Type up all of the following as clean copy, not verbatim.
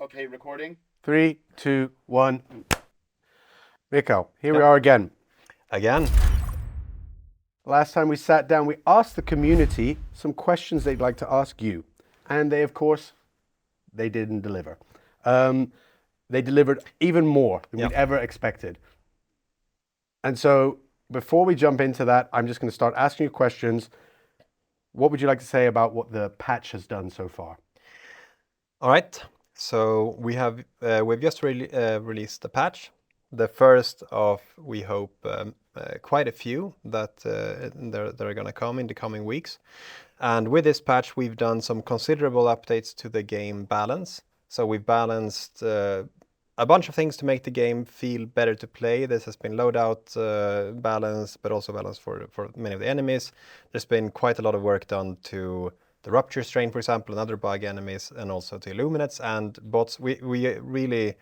Okay, recording. 3, 2, 1. Mikael, here we are again. Again. Last time we sat down, we asked the community some questions they'd like to ask you. And they, of course, they didn't deliver. They delivered even more than we'd ever expected. And so before we jump into that, I'm just going to start asking you questions. What would you like to say about what the patch has done so far? All right. So we've just released a patch, the first of, we hope, quite a few that are going to come in the coming weeks. And with this patch, we've done some considerable updates to the game balance. So we've balanced a bunch of things to make the game feel better to play. This has been loadout balance, but also balance for many of the enemies. There's been quite a lot of work done to the Rupture Strain, for example, and other bug enemies, and also to Illuminates and bots. We really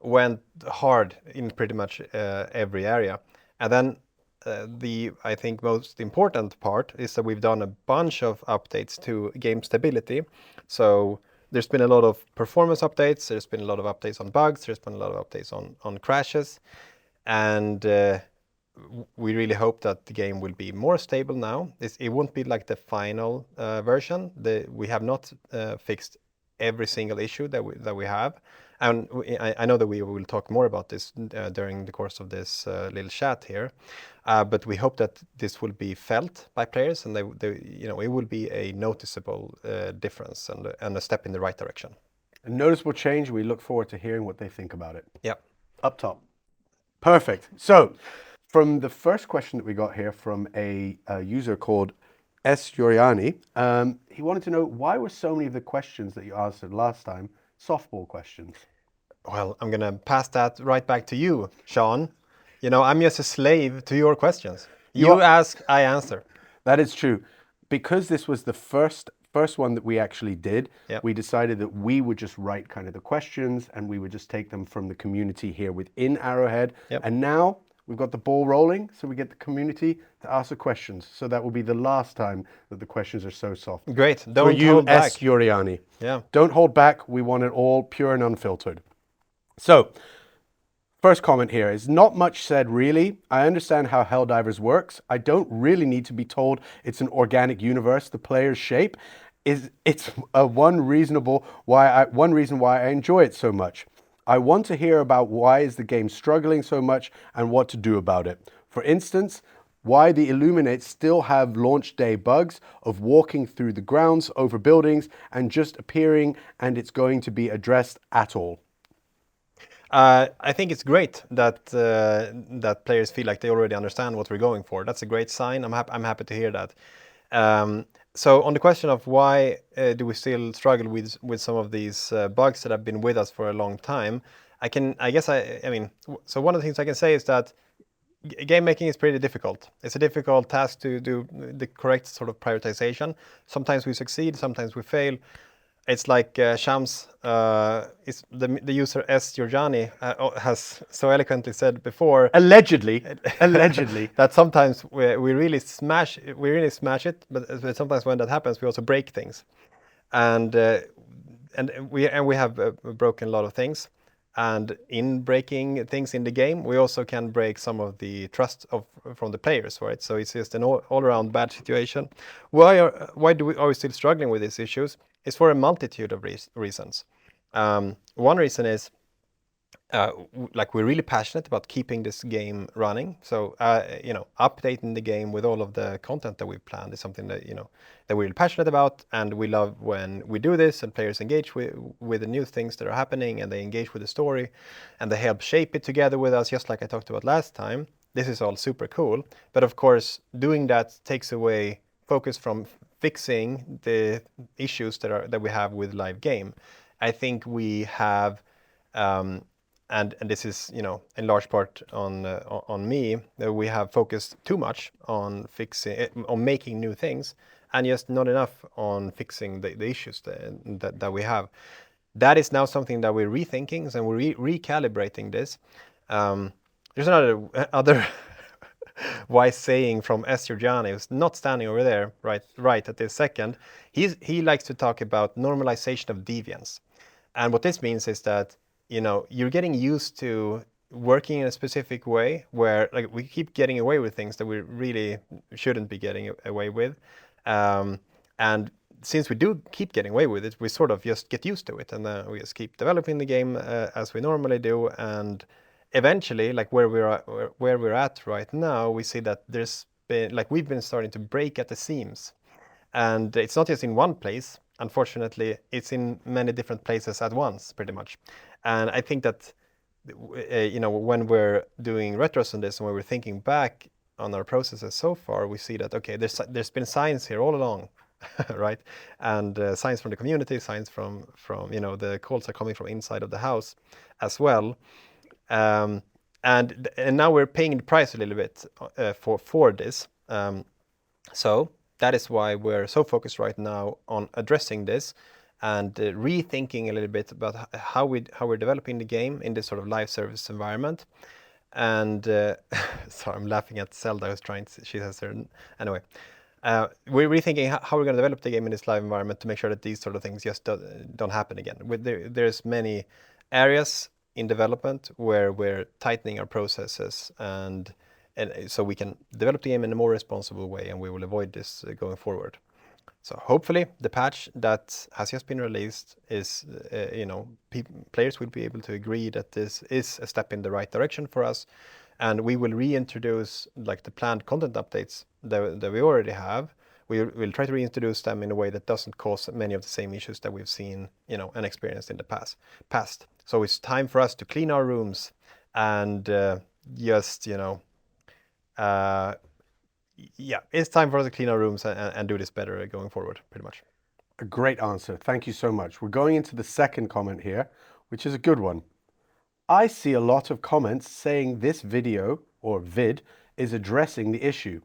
went hard in pretty much every area. And then I think most important part is that we've done a bunch of updates to game stability. So there's been a lot of performance updates, there's been a lot of updates on bugs, there's been a lot of updates on crashes, and we really hope that the game will be more stable now. It won't be like the final version. We have not fixed every single issue that we have. And I know that we will talk more about this during the course of this little chat here. But we hope that this will be felt by players, and it will be a noticeable difference and a step in the right direction. A noticeable change. We look forward to hearing what they think about it. Yeah. Up top. Perfect. So, from the first question that we got here from a user called S. Yoriani, he wanted to know, why were so many of the questions that you answered last time softball questions? Well, I'm going to pass that right back to you, Sean. I'm just a slave to your questions. You ask, I answer. That is true. Because this was the first one that we actually did, we decided that we would just write kind of the questions and we would just take them from the community here within Arrowhead. And now we've got the ball rolling, so we get the community to ask the questions. So that will be the last time that the questions are so soft. Great. Don't hold back. S. Yoriani. Yeah. Don't hold back. We want it all pure and unfiltered. So, first comment here is, not much said really. I understand how Helldivers works. I don't really need to be told it's an organic universe. The player's shape it's one reason why I enjoy it so much. I want to hear about why is the game struggling so much and what to do about it. For instance, why the Illuminates still have launch day bugs of walking through the grounds over buildings and just appearing, and it's going to be addressed at all. I think it's great that that players feel like they already understand what we're going for. That's a great sign. I'm happy to hear that. So on the question of why do we still struggle with some of these bugs that have been with us for a long time, so one of the things I can say is that game making is pretty difficult. It's a difficult task to do the correct sort of prioritization. Sometimes we succeed, sometimes we fail. It's like Shams, the user S. Giorgiani has so eloquently said before. Allegedly, that sometimes we really smash it, but sometimes when that happens, we also break things, and we have broken a lot of things. And in breaking things in the game, we also can break some of the trust from the players, right? So it's just an all-around bad situation. Why are we still struggling with these issues? It's for a multitude of reasons. One reason is we're really passionate about keeping this game running. So updating the game with all of the content that we've planned is something that that we're really passionate about, and we love when we do this and players engage with the new things that are happening, and they engage with the story, and they help shape it together with us, just like I talked about last time. This is all super cool, but of course, doing that takes away focus from fixing the issues that we have with live game. I think we have. And this is, in large part on me. We have focused too much on making new things, and just not enough on fixing the issues that we have. That is now something that we're rethinking, and we're recalibrating this. There's another wise saying from S. Giorgiani, who's not standing over there right at this second. He likes to talk about normalization of deviance. And what this means is that, you know, you're getting used to working in a specific way where like we keep getting away with things that we really shouldn't be getting away with. And since we do keep getting away with it, we sort of just get used to it, and then we just keep developing the game as we normally do. And eventually, like where we're at right now, we see that there's been like we've been starting to break at the seams, and it's not just in one place. Unfortunately, it's in many different places at once, pretty much. And I think that you know, when we're doing retros on this and when we're thinking back on our processes so far, we see that okay, there's been signs here all along, right? And signs from the community, signs from you know, the calls are coming from inside of the house as well. Um, and now we're paying the price a little bit for this. So that is why we're so focused right now on addressing this and rethinking a little bit about how we're developing the game in this sort of live service environment. And sorry, I'm laughing at Zelda who's trying to, she has her, anyway. We're rethinking how we're going to develop the game in this live environment to make sure that these sort of things just don't happen again. There's many areas in development where we're tightening our processes and so we can develop the game in a more responsible way, and we will avoid this going forward. So hopefully the patch that has just been released is, you know, players will be able to agree that this is a step in the right direction for us, and we will reintroduce like the planned content updates that we already have. We'll try to reintroduce them in a way that doesn't cause many of the same issues that we've seen, you know, and experienced in the past. So it's time for us to clean our rooms and just, you know, yeah, it's time for us to clean our rooms and do this better going forward, pretty much. A great answer. Thank you so much. We're going into the second comment here, which is a good one. I see a lot of comments saying this video or vid is addressing the issue.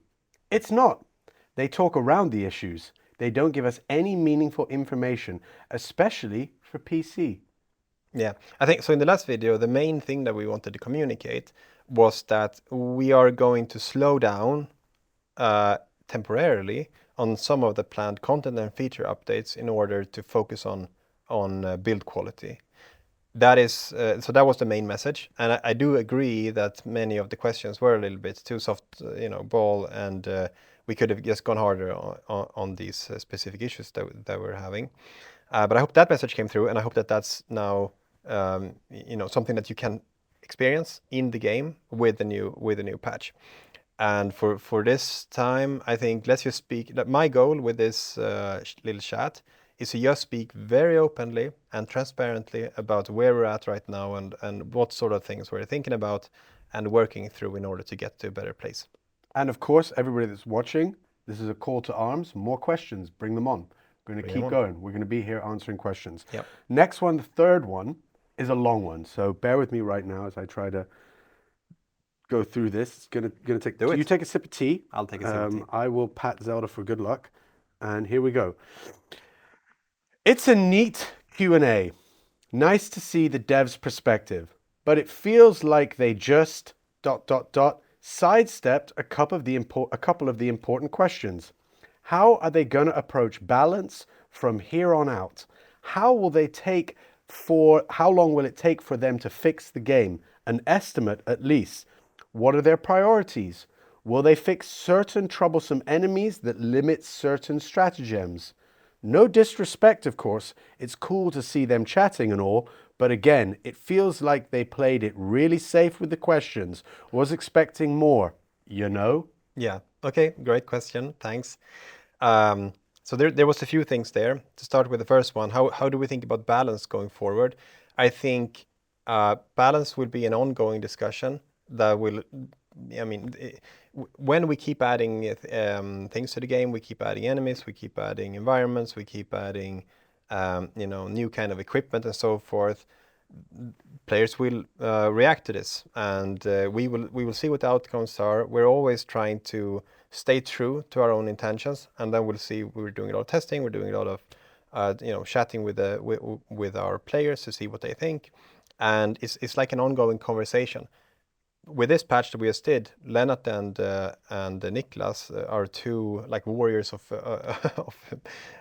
It's not. They talk around the issues. They don't give us any meaningful information, especially for PC. Yeah, I think so. In the last video, the main thing that we wanted to communicate was that we are going to slow down temporarily on some of the planned content and feature updates in order to focus on build quality. That is so that was the main message, and I do agree that many of the questions were a little bit too soft, you know, ball, and we could have just gone harder on these specific issues that we're having. But I hope that message came through, and I hope that that's now you know, something that you can experience in the game with the new patch. And for this time, I think let's just speak. That my goal with this little chat is to just speak very openly and transparently about where we're at right now and what sort of things we're thinking about and working through in order to get to a better place. And of course, everybody that's watching, this is a call to arms. More questions, bring them on. We're going to keep going. We're going to be here answering questions. Yep. Next one, the third one, is a long one. So bear with me right now as I try to go through this. It's gonna take. Do it. You take a sip of tea. I'll take a sip of tea. I will pat Zelda for good luck, and here we go. It's a neat Q&A. Nice to see the dev's perspective, but it feels like they just ... sidestepped a couple of the important questions. How are they going to approach balance from here on out? How long will it take for them to fix the game? An estimate at least. What are their priorities? Will they fix certain troublesome enemies that limit certain stratagems? No disrespect, of course. It's cool to see them chatting and all, but again, it feels like they played it really safe with the questions. Was expecting more, you know? Yeah. Okay. Great question. Thanks. So there was a few things there. To start with the first one, how do we think about balance going forward? I think balance will be an ongoing discussion that will, I mean, when we keep adding things to the game, we keep adding enemies, we keep adding environments, we keep adding, you know, new kind of equipment and so forth. Players will react to this, and we will see what the outcomes are. We're always trying to stay true to our own intentions, and then we'll see. We're doing a lot of testing. We're doing a lot of you know, chatting with our players to see what they think, and it's like an ongoing conversation. With this patch that we just did, Lennart and Niklas are two like warriors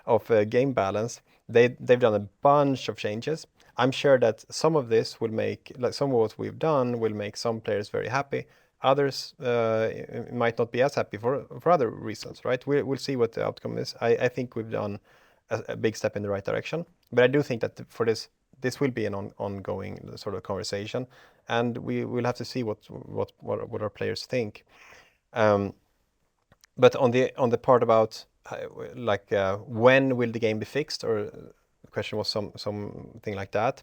of game balance. They've done a bunch of changes. I'm sure that some of this will make, like some of what we've done will make some players very happy. Others might not be as happy for other reasons, right? We'll see what the outcome is. I think we've done a big step in the right direction, but I do think that for this will be an ongoing sort of conversation, and we will have to see what our players think. But on the part about when will the game be fixed, or the question was something like that.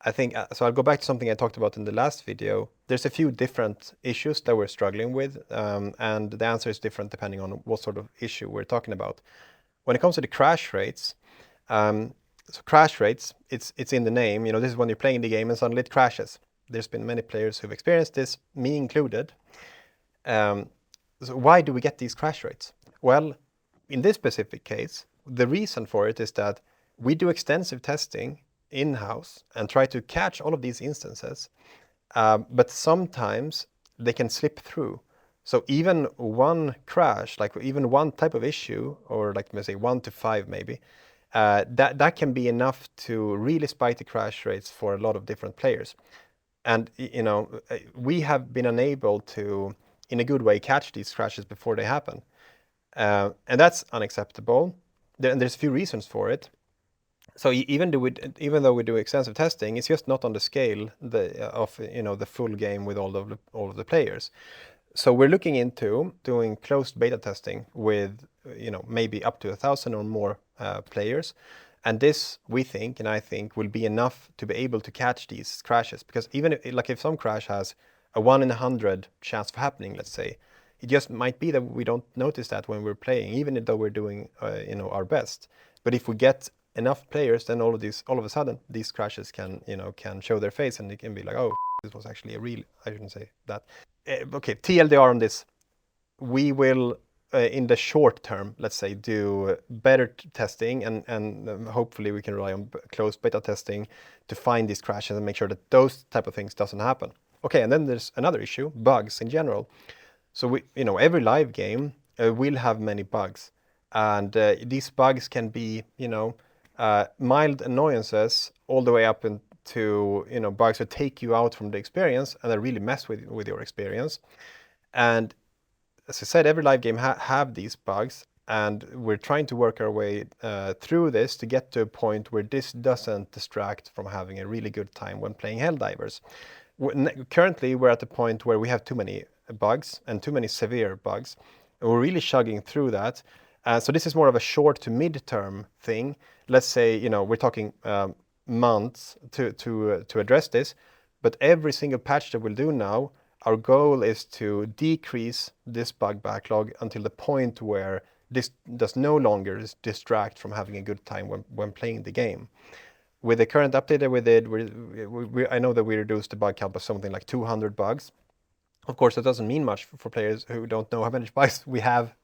I think so. I'll go back to something I talked about in the last video. There's a few different issues that we're struggling with, and the answer is different depending on what sort of issue we're talking about. When it comes to the crash rates, so crash rates, it's in the name. This is when you're playing the game and suddenly it crashes. There's been many players who've experienced this, me included. So why do we get these crash rates? Well, in this specific case, the reason for it is that we do extensive testing in-house and try to catch all of these instances, but sometimes they can slip through. So even one crash, like even one type of issue, or like let's say 1 to 5 maybe, that can be enough to really spike the crash rates for a lot of different players. And we have been unable to, in a good way, catch these crashes before they happen, and that's unacceptable. There's a few reasons for it. So even though we do extensive testing, it's just not on the scale of the full game with all of the players. So we're looking into doing closed beta testing with maybe up to 1,000 or more players, and this we think, and I think, will be enough to be able to catch these crashes. Because even if some crash has a 1 in 100 chance of happening, let's say, it just might be that we don't notice that when we're playing, even though we're doing our best. But if we get enough players, then all of a sudden these crashes can show their face, and it can be like, oh, this was actually I shouldn't say that. Okay, TLDR on this. We will in the short term, let's say, do better testing, and hopefully we can rely on closed beta testing to find these crashes and make sure that those type of things doesn't happen. Okay, and then there's another issue, bugs in general. So every live game will have many bugs, and these bugs can be mild annoyances all the way up into bugs that take you out from the experience and that really mess with your experience. And as I said, every live game have these bugs, and we're trying to work our way through this to get to a point where this doesn't distract from having a really good time when playing Helldivers. Currently, we're at the point where we have too many bugs and too many severe bugs, and we're really chugging through that. So this is more of a short to mid-term thing. Let's say we're talking months to address this, but every single patch that we'll do now, our goal is to decrease this bug backlog until the point where this does no longer distract from having a good time when playing the game. With the current update that we did, I know that we reduced the bug count by something like 200 bugs. Of course, that doesn't mean much for players who don't know how many bugs we have.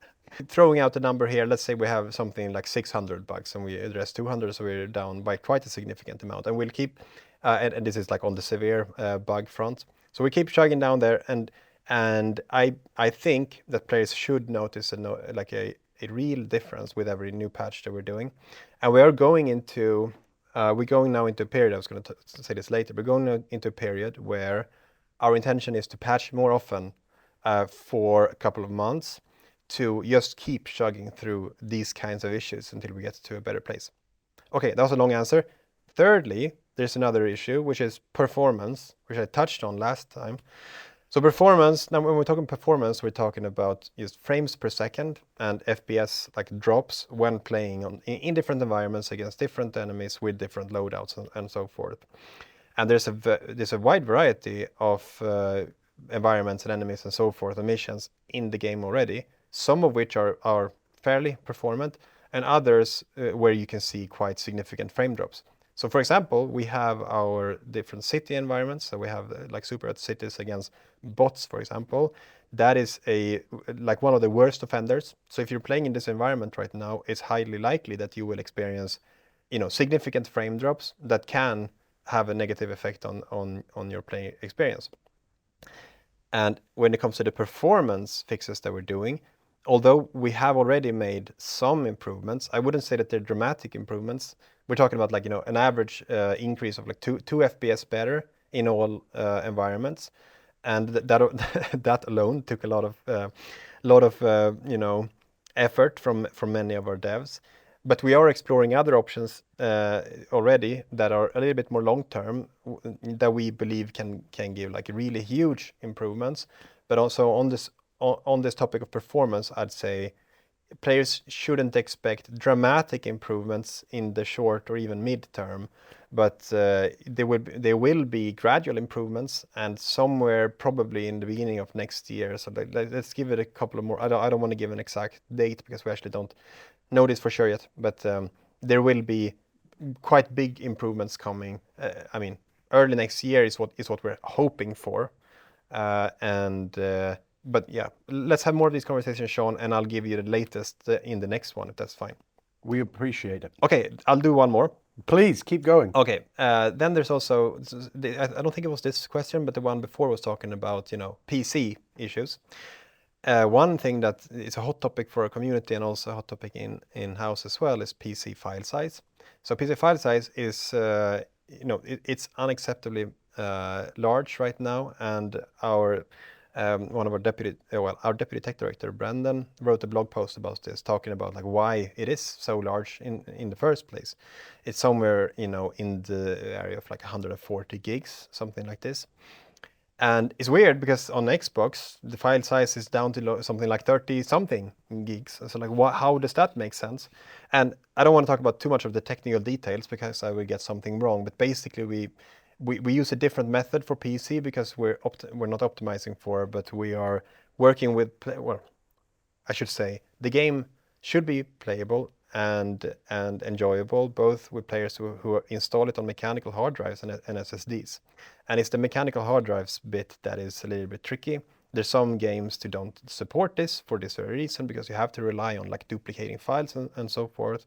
Throwing out the number here, let's say we have something like 600 bugs and we address 200, so we're down by quite a significant amount. And we'll keep, and this is like on the severe bug front. So we keep chugging down there, and I think that players should notice a real difference with every new patch that we're doing. And we are going into, we're going now into a period, I was going to say this later, we're going into a period where our intention is to patch more often for a couple of months, to just keep chugging through these kinds of issues until we get to a better place. Okay, that was a long answer. Thirdly, there's another issue, which is performance, which I touched on last time. So performance, now when we're talking performance, we're talking about just frames per second and FPS like drops when playing in different environments against different enemies with different loadouts and so forth. And there's a wide variety of environments and enemies and so forth and missions in the game already, some of which are fairly performant, and others where you can see quite significant frame drops. So for example, we have our different city environments. So we have like super cities against bots, for example. That is like one of the worst offenders. So if you're playing in this environment right now, it's highly likely that you will experience significant frame drops that can have a negative effect on your playing experience. And when it comes to the performance fixes that we're doing, although we have already made some improvements, I wouldn't say that they're dramatic improvements, we're talking about like, you know, an average increase of like two FPS better in all environments, and that alone took a lot of you know, effort from many of our devs. But we are exploring other options already that are a little bit more long term, that we believe can give like really huge improvements. But also on this topic of performance, I'd say players shouldn't expect dramatic improvements in the short or even mid-term, but there will be gradual improvements, and somewhere probably in the beginning of next year. So let's give it a couple of more. I don't want to give an exact date because we actually don't know this for sure yet. But there will be quite big improvements coming. I mean, early next year is what we're hoping for, but yeah, let's have more of these conversations, Sean, and I'll give you the latest in the next one, if that's fine. We appreciate it. Okay, I'll do one more. Please keep going. Okay, then there's also, I don't think it was this question, but the one before was talking about, you know, PC issues. One thing that is a hot topic for our community and also a hot topic in-house as well is PC file size. So PC file size is, you know, it's unacceptably large right now, and our one of our our deputy tech director, Brandon, wrote a blog post about this, talking about like why it is so large in the first place. It's somewhere, you know, in the area of like 140 gigs, something like this. And it's weird because on Xbox, the file size is down to something like 30 something gigs. So like, how does that make sense? And I don't want to talk about too much of the technical details because I will get something wrong. But basically, we use a different method for PC because we're not optimizing for, but we are working with, well, I should say, the game should be playable and enjoyable, both with players who install it on mechanical hard drives and SSDs. And it's the mechanical hard drives bit that is a little bit tricky. There's some games that don't support this for this very reason, because you have to rely on like duplicating files and so forth.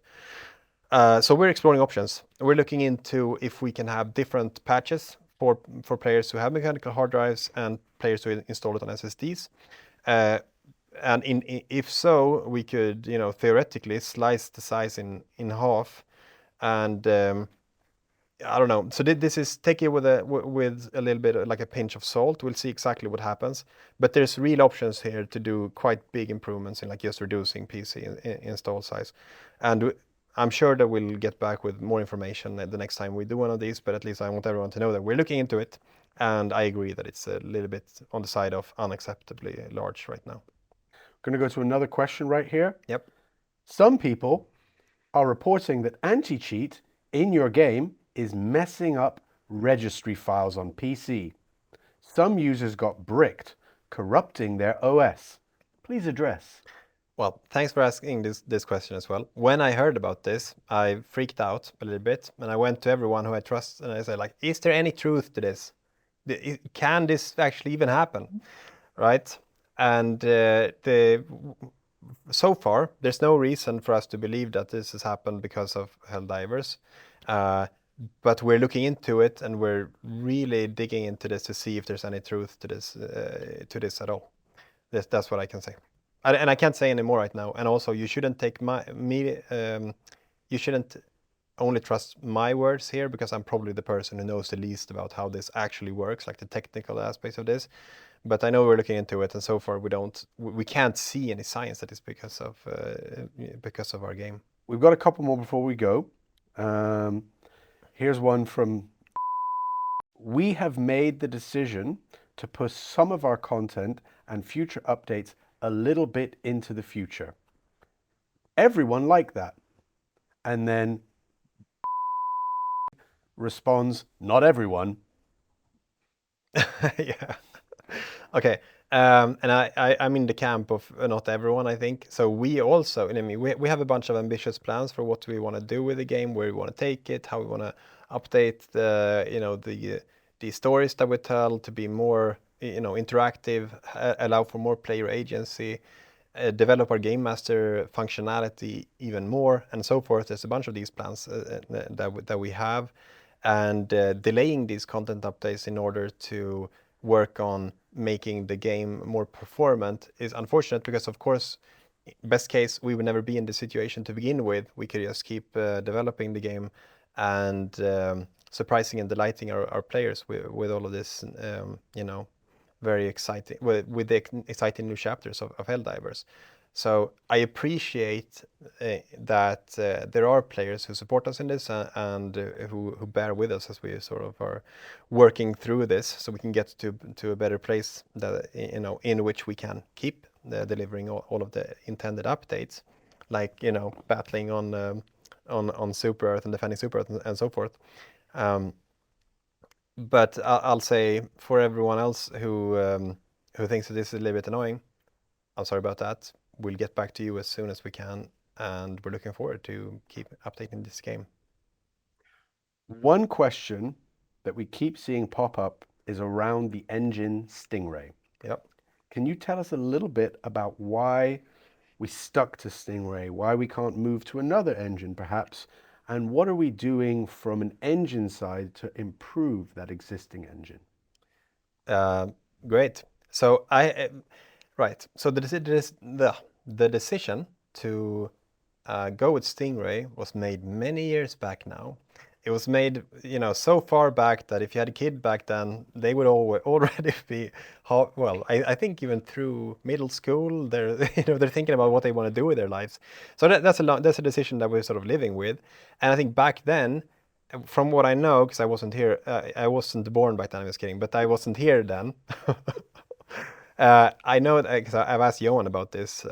So we're exploring options. We're looking into if we can have different patches for players who have mechanical hard drives and players who install it on SSDs. And if so, we could, you know, theoretically slice the size in half. And I don't know. So this is, take it with a little bit of like a pinch of salt. We'll see exactly what happens. But there's real options here to do quite big improvements in like just reducing PC install size. And I'm sure that we'll get back with more information the next time we do one of these, but at least I want everyone to know that we're looking into it. And I agree that it's a little bit on the side of unacceptably large right now. Going to go to another question right here. Yep. Some people are reporting that anti-cheat in your game is messing up registry files on PC. Some users got bricked, corrupting their OS. Please address. Well, thanks for asking this question as well. When I heard about this, I freaked out a little bit, and I went to everyone who I trust, and I said, like, is there any truth to this? Can this actually even happen, right? And so far, there's no reason for us to believe that this has happened because of Helldivers. But we're looking into it, and we're really digging into this to see if there's any truth to this at all. That's what I can say. And I can't say any more right now. And also, you shouldn't take you shouldn't only trust my words here, because I'm probably the person who knows the least about how this actually works, like the technical aspects of this. But I know we're looking into it, and so far we can't see any signs that it's because of our game. We've got a couple more before we go. Here's one from: we have made the decision to push some of our content and future updates a little bit into the future. Everyone liked that. And then responds, not everyone. Yeah. Okay. And I'm in the camp of not everyone, I think. So we also, I mean, we have a bunch of ambitious plans for what we want to do with the game, where we want to take it, how we want to update the stories that we tell to be more, you know, interactive, allow for more player agency, develop our game master functionality even more, and so forth. There's a bunch of these plans that we have, and delaying these content updates in order to work on making the game more performant is unfortunate, because of course, best case, we would never be in this situation to begin with. We could just keep developing the game and surprising and delighting our players with all of this, very exciting with the exciting new chapters of Helldivers. So I appreciate that there are players who support us in this and who bear with us as we sort of are working through this, so we can get to a better place that in which we can keep delivering all of the intended updates, like battling on Super Earth and defending Super Earth and so forth. But I'll say for everyone else who thinks that this is a little bit annoying, I'm sorry about that. We'll get back to you as soon as we can, and we're looking forward to keep updating this game. One question that we keep seeing pop up is around the engine Stingray. Yep. Can you tell us a little bit about why we stuck to Stingray, why we can't move to another engine perhaps, and what are we doing from an engine side to improve that existing engine? Great. So right. So the decision to go with Stingray was made many years back now. It was made, so far back that if you had a kid back then, they would already be, well, I think even through middle school, they're they're thinking about what they want to do with their lives. So that's a decision that we're sort of living with. And I think back then, from what I know, because I wasn't here, I wasn't born back then. I was kidding, but I wasn't here then. I know because I've asked Johan about this,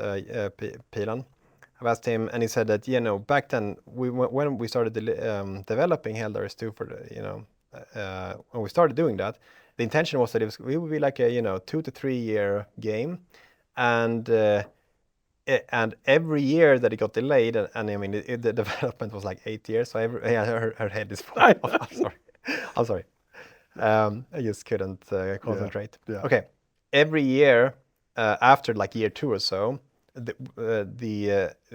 Pilan. I've asked him, and he said that back then when we started developing Helldivers 2 for when we started doing that, the intention was that it would be like a 2 to 3 year game, and every year that it got delayed, and I mean the development was like 8 years, so her head is falling off. I'm sorry. I just couldn't concentrate. Yeah. Okay, every year after like year 2 or so,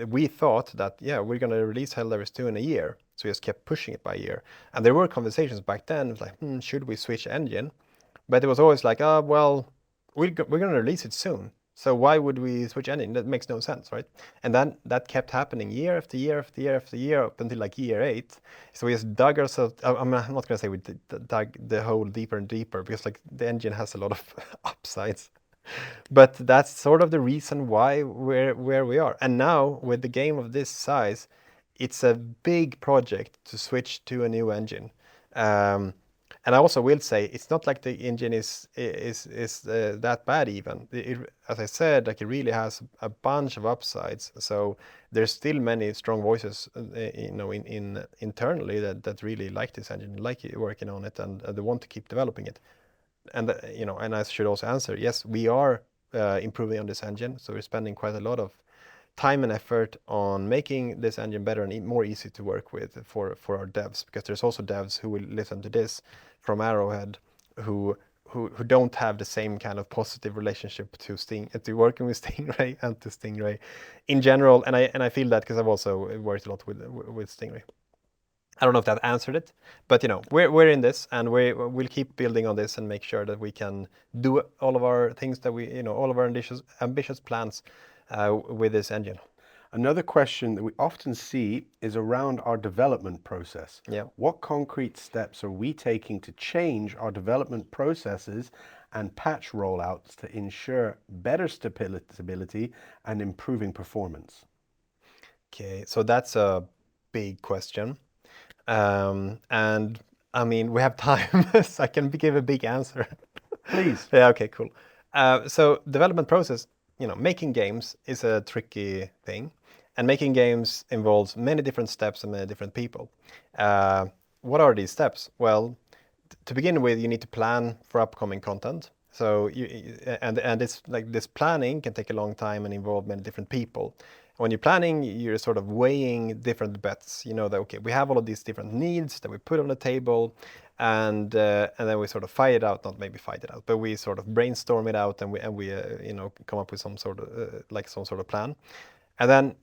we thought that we're gonna release Helldivers 2 in a year, so we just kept pushing it by a year. And there were conversations back then like, should we switch engine? But it was always like, well, we're gonna release it soon, so why would we switch engine? That makes no sense, right? And then that kept happening year after year after year after year up until like year 8. So we just dug ourselves. I'm not gonna say we dug the hole deeper and deeper, because like the engine has a lot of upsides. But that's sort of the reason why we're where we are. And now with the game of this size, it's a big project to switch to a new engine. And I also will say it's not like the engine is that bad even. As I said, like it really has a bunch of upsides. So there's still many strong voices, internally that really like this engine, like working on it, and they want to keep developing it. And and I should also answer, yes, we are improving on this engine. So we're spending quite a lot of time and effort on making this engine better and more easy to work with for our devs, because there's also devs who will listen to this from Arrowhead who don't have the same kind of positive relationship to working with Stingray and to Stingray in general. And I feel that because I've also worked a lot with Stingray. I don't know if that answered it, but we're in this, and we'll keep building on this and make sure that we can do all of our things that we all of our ambitious plans with this engine. Another question that we often see is around our development process. Yeah. What concrete steps are we taking to change our development processes and patch rollouts to ensure better stability and improving performance? Okay, so that's a big question. And I mean, we have time, so I can give a big answer. Please. Yeah, okay, cool. So development process, making games is a tricky thing, and making games involves many different steps and many different people. What are these steps? Well, to begin with, you need to plan for upcoming content. So and it's like this planning can take a long time and involve many different people. When you're planning, you're sort of weighing different bets. That okay, we have all of these different needs that we put on the table, and then we sort of fight it out, not maybe fight it out, but we sort of brainstorm it out, and we come up with some sort of plan. And then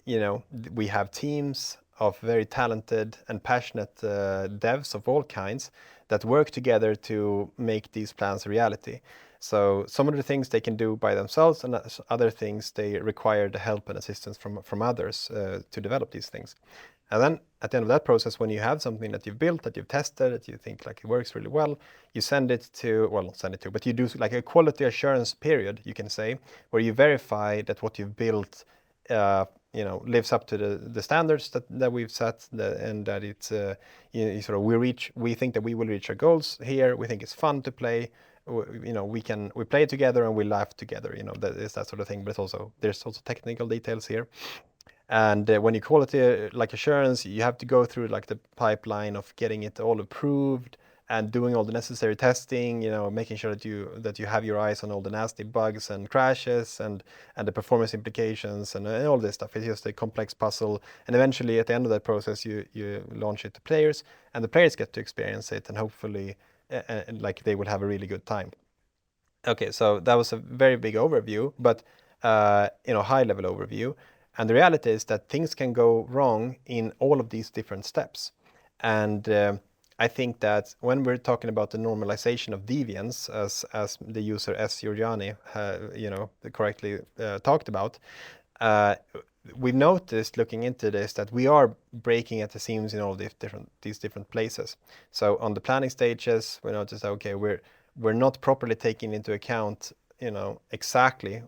we have teams of very talented and passionate devs of all kinds that work together to make these plans a reality. So some of the things they can do by themselves, and other things they require the help and assistance from others to develop these things. And then at the end of that process, when you have something that you've built, that you've tested, that you think like it works really well, you send it to, well, not send it to, but you do like a quality assurance period, you can say, where you verify that what you've built, lives up to the standards that we've set, and that it's, sort of we think that we will reach our goals here. We think it's fun to play. We play together and we laugh together. That is that sort of thing. But there's also technical details here. And when you quality like assurance, you have to go through like the pipeline of getting it all approved and doing all the necessary testing, making sure that you have your eyes on all the nasty bugs and crashes and the performance implications and all this stuff. It's just a complex puzzle. And eventually at the end of that process, you launch it to players, and the players get to experience it, and hopefully like they will have a really good time. Okay, so that was a very big overview, but high level overview. And the reality is that things can go wrong in all of these different steps. And I think that when we're talking about the normalization of deviance, as the user S. Giorgiani, correctly talked about, we've noticed looking into this that we are breaking at the seams in all these different places. So on the planning stages, we noticed, okay, we're not properly taking into account exactly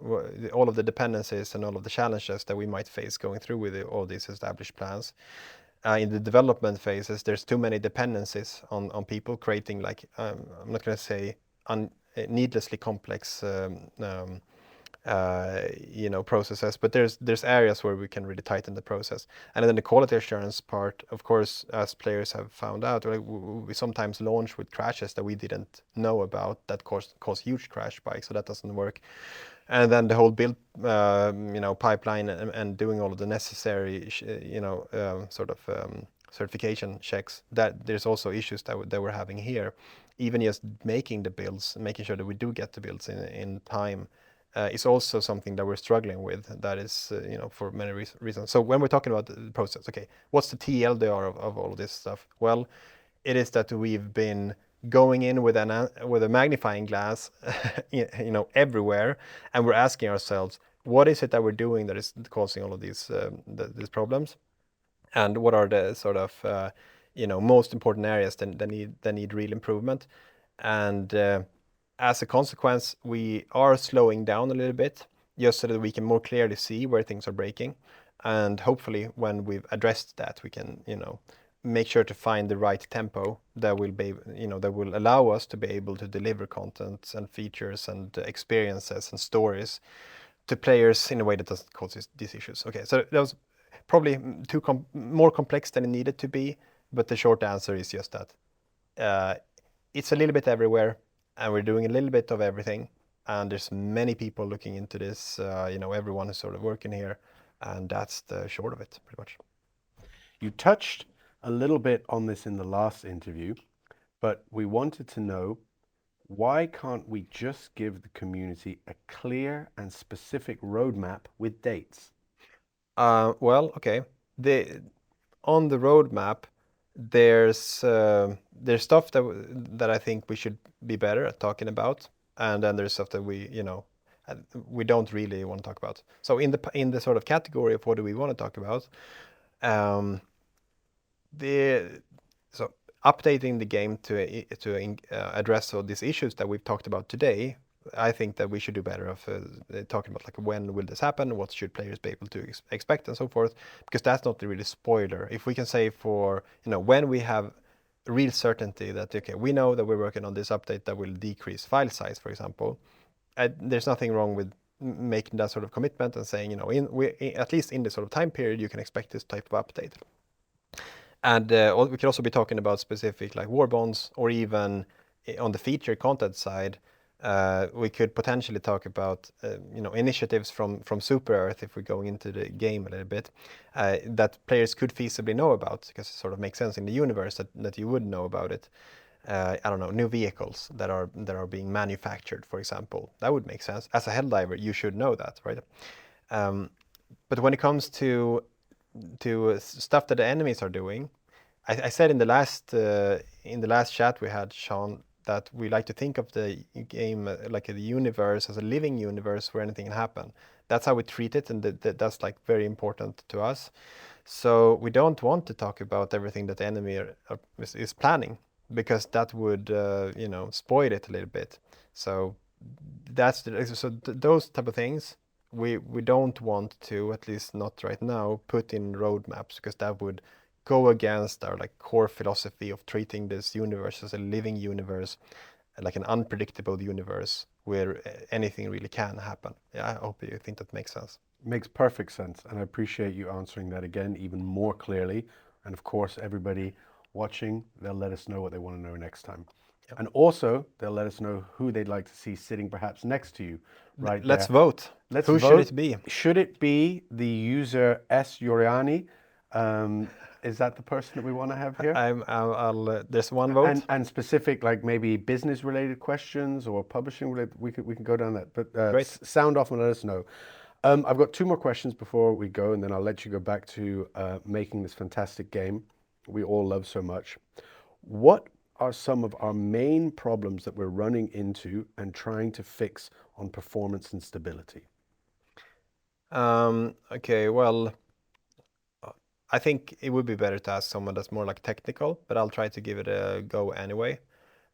all of the dependencies and all of the challenges that we might face going through with all these established plans. In the development phases, there's too many dependencies on people creating like, I'm not going to say needlessly complex processes, but there's areas where we can really tighten the process. And then the quality assurance part, of course, as players have found out, we sometimes launch with crashes that we didn't know about that cause huge crash spikes, so that doesn't work. And then the whole build, pipeline and doing all of the necessary, certification checks. That there's also issues that we're having here. Even just making the builds, making sure that we do get the builds in time, is also something that we're struggling with. That is, for many reasons. So when we're talking about the process, okay, what's the TLDR of all of this stuff? Well, it is that we've been going in with a magnifying glass, everywhere, and we're asking ourselves, what is it that we're doing that is causing all of these problems, and what are the sort of most important areas that need real improvement, and as a consequence, we are slowing down a little bit just so that we can more clearly see where things are breaking, and hopefully when we've addressed that, we can make sure to find the right tempo that will allow us to be able to deliver content and features and experiences and stories to players in a way that doesn't cause these issues. Okay, so that was probably more complex than it needed to be, but the short answer is just that it's a little bit everywhere, and we're doing a little bit of everything, and there's many people looking into this. Everyone is sort of working here, and that's the short of it, pretty much. You touched a little bit on this in the last interview, but we wanted to know, why can't we just give the community a clear and specific roadmap with dates? Well, okay. On the roadmap, there's stuff that I think we should be better at talking about, and then there's stuff that we don't really want to talk about. So in the sort of category of what do we want to talk about, so updating the game to address all these issues that we've talked about today, I think that we should do better of talking about like when will this happen, what should players be able to expect, and so forth, because that's not really spoiler. If we can say for when we have real certainty that okay, we know that we're working on this update that will decrease file size, for example, there's nothing wrong with making that sort of commitment and saying at least in this sort of time period you can expect this type of update. And we could also be talking about specific like war bonds, or even on the feature content side, we could potentially talk about initiatives from Super Earth, if we're going into the game a little bit, that players could feasibly know about, because it sort of makes sense in the universe that you would know about it. I don't know, new vehicles that are being manufactured, for example. That would make sense. As a Helldiver, you should know that, right? But when it comes to stuff that the enemies are doing, I said in the last chat we had, Sean, that we like to think of the game like a universe, as a living universe where anything can happen. That's how we treat it, and that's like very important to us. So we don't want to talk about everything that the enemy is planning, because that would spoil it a little bit. So those type of things we don't want to, at least not right now, put in roadmaps, because that would go against our like core philosophy of treating this universe as a living universe, like an unpredictable universe where anything really can happen. Yeah, I hope you think that makes sense. Makes perfect sense, and I appreciate you answering that again even more clearly. And of course, everybody watching, they'll let us know what they want to know next time. Yep. And also, they'll let us know who they'd like to see sitting perhaps next to you, right? Let's there. Vote. Let's Who vote. should it be? Should it be the user S. Yoriani? Is that the person that we want to have here? I'll there's one vote. And specific, like maybe business related questions or publishing related, we can go down that. But Great. Sound off and let us know. I've got 2 more questions before we go, and then I'll let you go back to making this fantastic game we all love so much. What are some of our main problems that we're running into and trying to fix on performance and stability? Okay, well, I think it would be better to ask someone that's more like technical, but I'll try to give it a go anyway.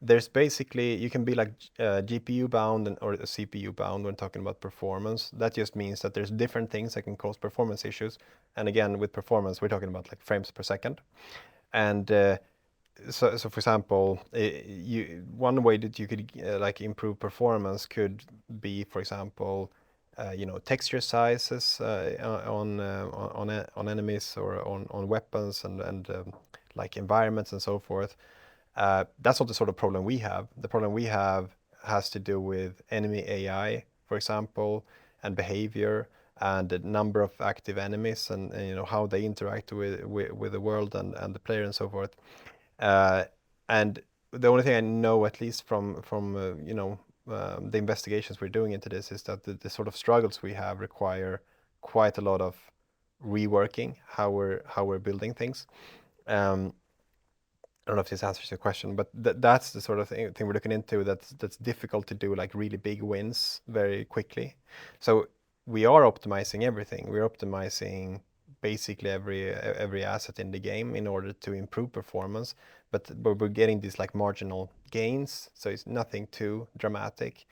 There's basically, you can be like GPU bound or CPU bound when talking about performance. That just means that there's different things that can cause performance issues. And again, with performance, we're talking about like frames per second. And so for example, one way that you could like improve performance could be, for example, texture sizes on enemies or on weapons and like environments and so forth. That's not the sort of problem we have. The problem we have has to do with enemy AI, for example, and behavior, and the number of active enemies, and how they interact with the world and the player and so forth. And the only thing I know, at least from the investigations we're doing into this, is that the sort of struggles we have require quite a lot of reworking how we're building things. I don't know if this answers your question, but that's the sort of thing we're looking into. That's difficult to do, like really big wins very quickly. So we are optimizing everything. We're optimizing basically every asset in the game in order to improve performance, but we're getting these like marginal gains, so it's nothing too dramatic.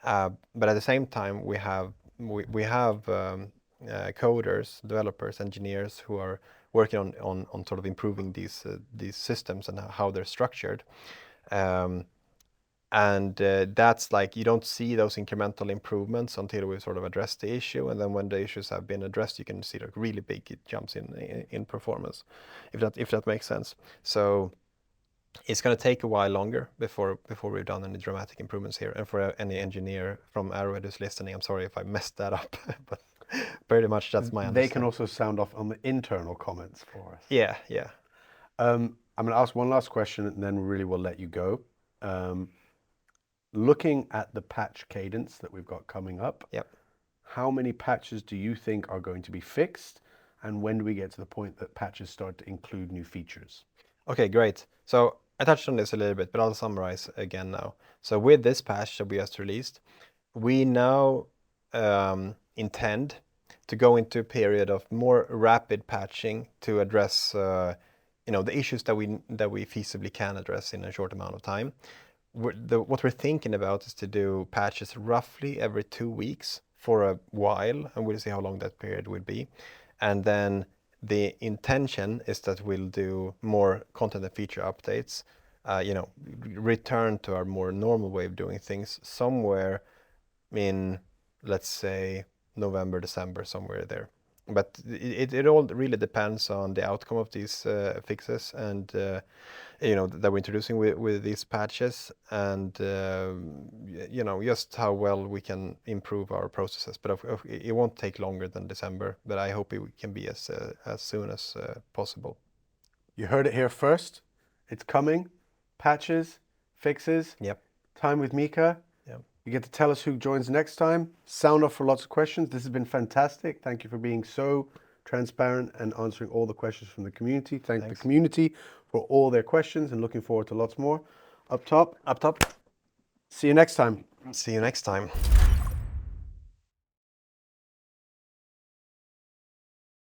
But at the same time, we have coders, developers, engineers who are working on sort of improving these systems and how they're structured. And that's like, you don't see those incremental improvements until we sort of address the issue, and then when the issues have been addressed, you can see like really big jumps in performance, if that makes sense. So it's going to take a while longer before we've done any dramatic improvements here. And for any engineer from Arrowhead who's listening, I'm sorry if I messed that up, but pretty much that's my understanding. They can also sound off on the internal comments for us. Yeah. I'm going to ask one last question, and then really we'll let you go. Looking at the patch cadence that we've got coming up, yep. How many patches do you think are going to be fixed, and when do we get to the point that patches start to include new features? Okay, great. So I touched on this a little bit, but I'll summarize again now. So with this patch that we just released, we now intend to go into a period of more rapid patching to address the issues that we feasibly can address in a short amount of time. What we're thinking about is to do patches roughly every 2 weeks for a while, and we'll see how long that period will be. And then the intention is that we'll do more content and feature updates, return to our more normal way of doing things somewhere in, let's say, November, December, somewhere there. But it all really depends on the outcome of these fixes and that we're introducing with these patches, and just how well we can improve our processes. But it won't take longer than December, but I hope it can be as soon as possible. You heard it here first. It's coming. Patches, fixes. Yep. Time with Mika. Yep. You get to tell us who joins next time. Sound off for lots of questions. This has been fantastic. Thank you for being so transparent and answering all the questions from the community. Thank the community for all their questions, and looking forward to lots more. Up top. See you next time. See you next time.